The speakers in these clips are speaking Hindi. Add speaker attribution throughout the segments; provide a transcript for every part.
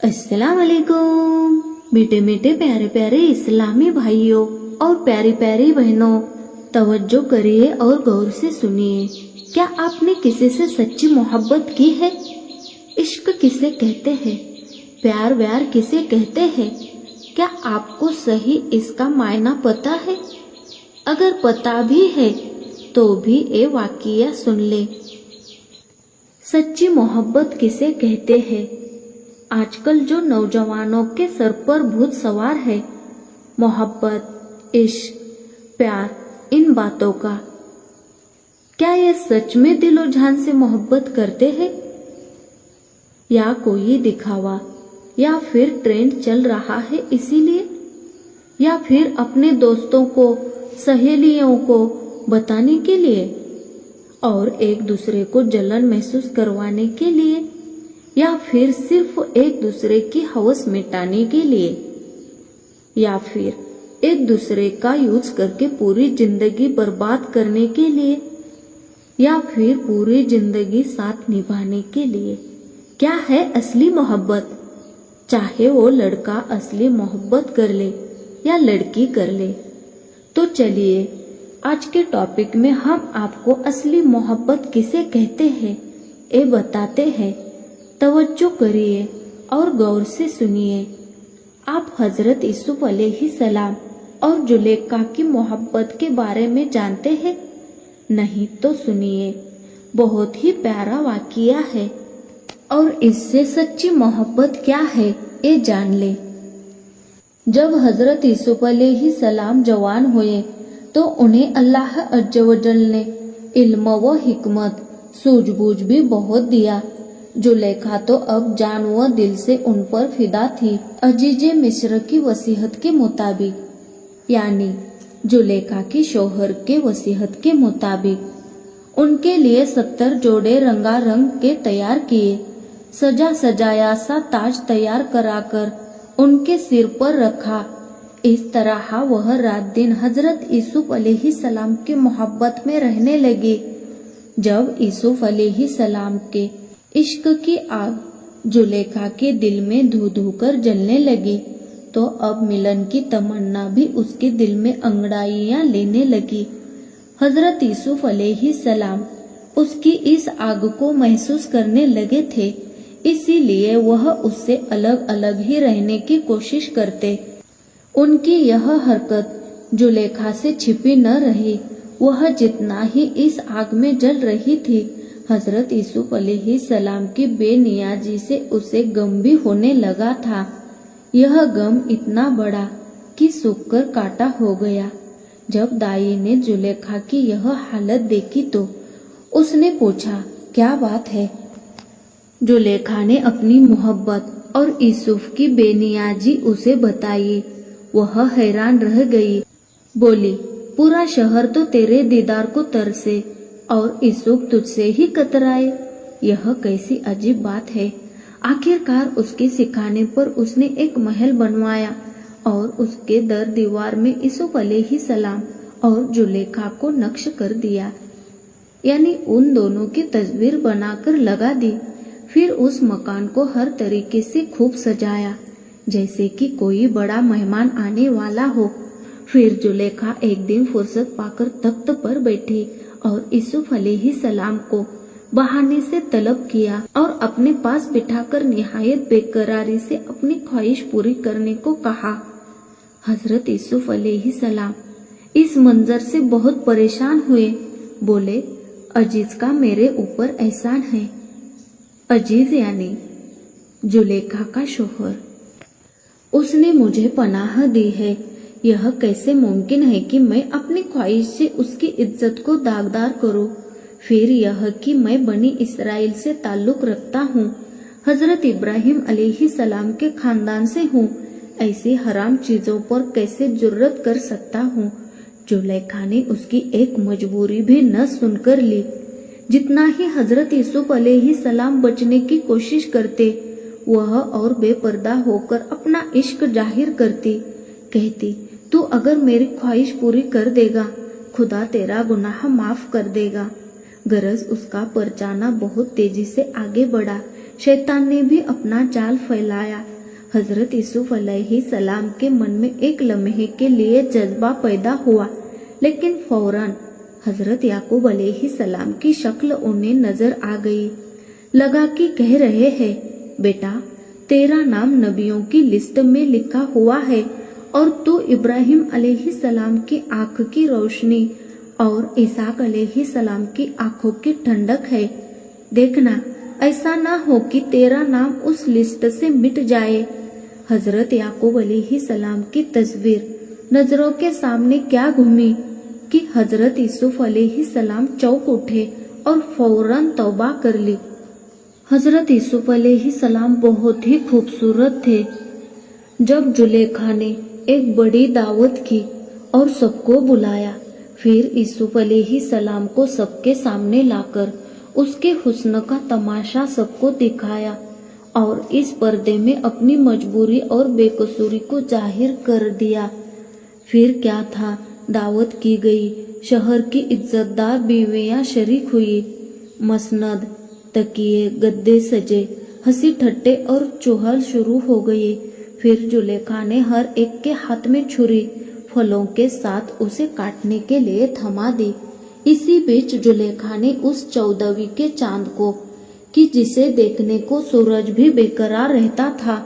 Speaker 1: अस्सलाम वालेकुम मीठे मीठे प्यारे प्यारे इस्लामी भाइयों और प्यारी प्यारी बहनों, तवज्जो करिए और गौर से सुनिए। क्या आपने किसी से सच्ची मोहब्बत की है? इश्क किसे कहते हैं? प्यार व्यार किसे कहते हैं? क्या आपको सही इसका मायना पता है? अगर पता भी है तो भी ये वाक़िया सुन ले। सच्ची मोहब्बत किसे कहते हैं? आजकल जो नौजवानों के सर पर भूत सवार है, मोहब्बत, इश्क, प्यार, इन बातों का, क्या ये सच में दिलो जान से मोहब्बत करते हैं या कोई दिखावा, या फिर ट्रेंड चल रहा है इसीलिए, या फिर अपने दोस्तों को सहेलियों को बताने के लिए और एक दूसरे को जलन महसूस करवाने के लिए, या फिर सिर्फ एक दूसरे की हवस मिटाने के लिए, या फिर एक दूसरे का यूज करके पूरी जिंदगी बर्बाद करने के लिए, या फिर पूरी जिंदगी साथ निभाने के लिए। क्या है असली मोहब्बत? चाहे वो लड़का असली मोहब्बत कर ले या लड़की कर ले। तो चलिए आज के टॉपिक में हम आपको असली मोहब्बत किसे कहते हैं ये बताते हैं। तवज्जो करिए और गौर से सुनिए। आप हजरत यूसुफ अलैहिस्सलाम और जुलेखा की मोहब्बत के बारे में जानते हैं? नहीं तो सुनिए, बहुत ही प्यारा वाक़िया है और इससे सच्ची मोहब्बत क्या है ये जान ले। जब हजरत यूसुफ अलैहिस्सलाम जवान हुए तो उन्हें अल्लाह अज़्ज़ व जल ने इल्म व हिकमत सूझबूझ भी बहुत दिया। जुलेखा तो अब जान व दिल से उन पर फिदा थी। अजीजे मिस्र की वसीहत के मुताबिक, यानी जुलेखा की शौहर के वसीहत के मुताबिक उनके लिए 70 जोड़े रंगारंग के तैयार किए। सजा सजाया सा ताज तैयार कराकर उनके सिर पर रखा। इस तरह वह रात दिन हजरत यूसुफ अलैहिस्सलाम की मोहब्बत में रहने लगे। जब यूसुफ अलैहिस्सलाम के इश्क की आग जुलेखा के दिल में धू धू कर जलने लगी तो अब मिलन की तमन्ना भी उसके दिल में अंगड़ाइयां लेने लगी। हजरत यूसुफ अलैहिस्सलाम उसकी इस आग को महसूस करने लगे थे, इसीलिए वह उससे अलग अलग ही रहने की कोशिश करते। उनकी यह हरकत जुलेखा से छिपी न रही। वह जितना ही इस आग में जल रही थी, हजरत यूसुफ अलैहिस्सलाम की बेनियाजी से उसे गम भी होने लगा था। यह गम इतना बड़ा कि सूखकर कांटा हो गया। जब दाई ने जुलेखा की यह हालत देखी तो उसने पूछा, क्या बात है? जुलेखा ने अपनी मोहब्बत और यूसुफ की बेनियाजी उसे बताई। वह हैरान रह गई। बोली, पूरा शहर तो तेरे दीदार को तरसे और यूसुफ तुझसे ही कतराए। यह कैसी अजीब बात है। आखिरकार उसके सिखाने पर उसने एक महल बनवाया और उसके दर दीवार में यूसुफ अलैहिस्सलाम और जुलेखा को नक्श कर दिया, यानी उन दोनों की तस्वीर बनाकर लगा दी। फिर उस मकान को हर तरीके से खूब सजाया, जैसे कि कोई बड़ा मेहमान आने वाला हो। फिर जुलेखा एक दिन फुर्सत पाकर तख्त पर बैठी और यूसुफ अलैहिस्सलाम को बहाने से तलब किया और अपने पास बिठाकर निहायत बेकरारी से अपनी ख्वाहिश पूरी करने को कहा। हजरत यूसुफ अलैहिस्सलाम इस मंजर से बहुत परेशान हुए। बोले, अजीज का मेरे ऊपर एहसान है। अजीज यानी जुलेखा का शौहर। उसने मुझे पनाह दी है। यह कैसे मुमकिन है कि मैं अपनी ख्वाहिश से उसकी इज्जत को दागदार करूं? फिर यह कि मैं बनी इसराइल से ताल्लुक रखता हूँ, हजरत इब्राहिम अलैहिस्सलाम के खानदान से हूँ, ऐसी हराम चीजों पर कैसे जुर्रत कर सकता हूँ? जुलेखा ने उसकी एक मजबूरी भी न सुनकर ली। जितना ही हजरत यूसुफ अलैहिस्सलाम बचने की कोशिश करते, वह और बेपर्दा होकर अपना इश्क जाहिर करती। कहती, तू अगर मेरी ख्वाहिश पूरी कर देगा, खुदा तेरा गुनाह माफ कर देगा। गरज उसका परचाना बहुत तेजी से आगे बढ़ा। शैतान ने भी अपना जाल फैलाया। हजरत यूसुफ अलैहिस्सलाम के मन में एक लम्हे के लिए जज्बा पैदा हुआ, लेकिन फौरन हजरत याकूब अलैहिस्सलाम की शक्ल उन्हें नजर आ गई। लगा कि कह रहे हैं, बेटा तेरा नाम नबियों की लिस्ट में लिखा हुआ है और तू इब्राहिम अलैहिस्सलाम की आंख की रोशनी और इसहाक अलैहिस्सलाम की आंखों की ठंडक है। देखना ऐसा ना हो कि तेरा नाम उस लिस्ट से मिट जाए। हजरत याकूब अलैहिस्सलाम की तस्वीर नजरों के सामने क्या घूमी कि हजरत यूसुफ अलैहिस्सलाम चौंक उठे और फौरन तौबा कर ली। हजरत यूसुफ अलैहिस्सलाम बहुत ही खूबसूरत थे। जब जुलेखा ने एक बड़ी दावत की और सबको बुलाया, फिर यूसुफ अलैहिस्सलाम को सबके सामने लाकर उसके हुस्न का तमाशा सबको दिखाया और इस पर्दे में अपनी मजबूरी और बेकसूरी को जाहिर कर दिया। फिर क्या था, दावत की गई, शहर की इज्जतदार बीवियां शरीक हुई, मसनद, तकिए, गद्दे सजे, हंसी ठट्टे और चुहल शुरू हो गई। फिर जुलेखा ने हर एक के हाथ में छुरी फलों के साथ उसे काटने के लिए थमा दी। इसी बीच जुलेखा ने उस 14वीं के चांद को, कि जिसे देखने को सूरज भी बेकरार रहता था,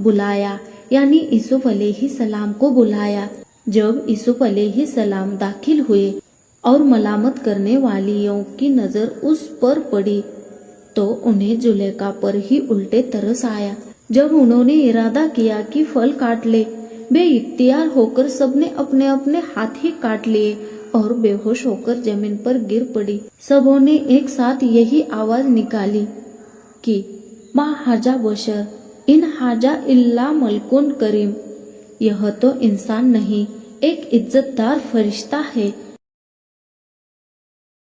Speaker 1: बुलाया, यानी यूसुफ अलैहिस्सलाम को बुलाया। जब यूसुफ अलैहिस्सलाम दाखिल हुए और मलामत करने वालियों की नजर उस पर पड़ी तो उन्हें जुलेखा पर ही उल्टे तरस आया। जब उन्होंने इरादा किया कि फल काट ले, बेइख्तियार होकर सबने अपने अपने हाथ ही काट लिए और बेहोश होकर जमीन पर गिर पड़ी। सबों ने एक साथ यही आवाज निकाली कि मा हाजा बशर इन हाजा इल्ला मलकुन करीम, यह तो इंसान नहीं एक इज्जतदार फरिश्ता है।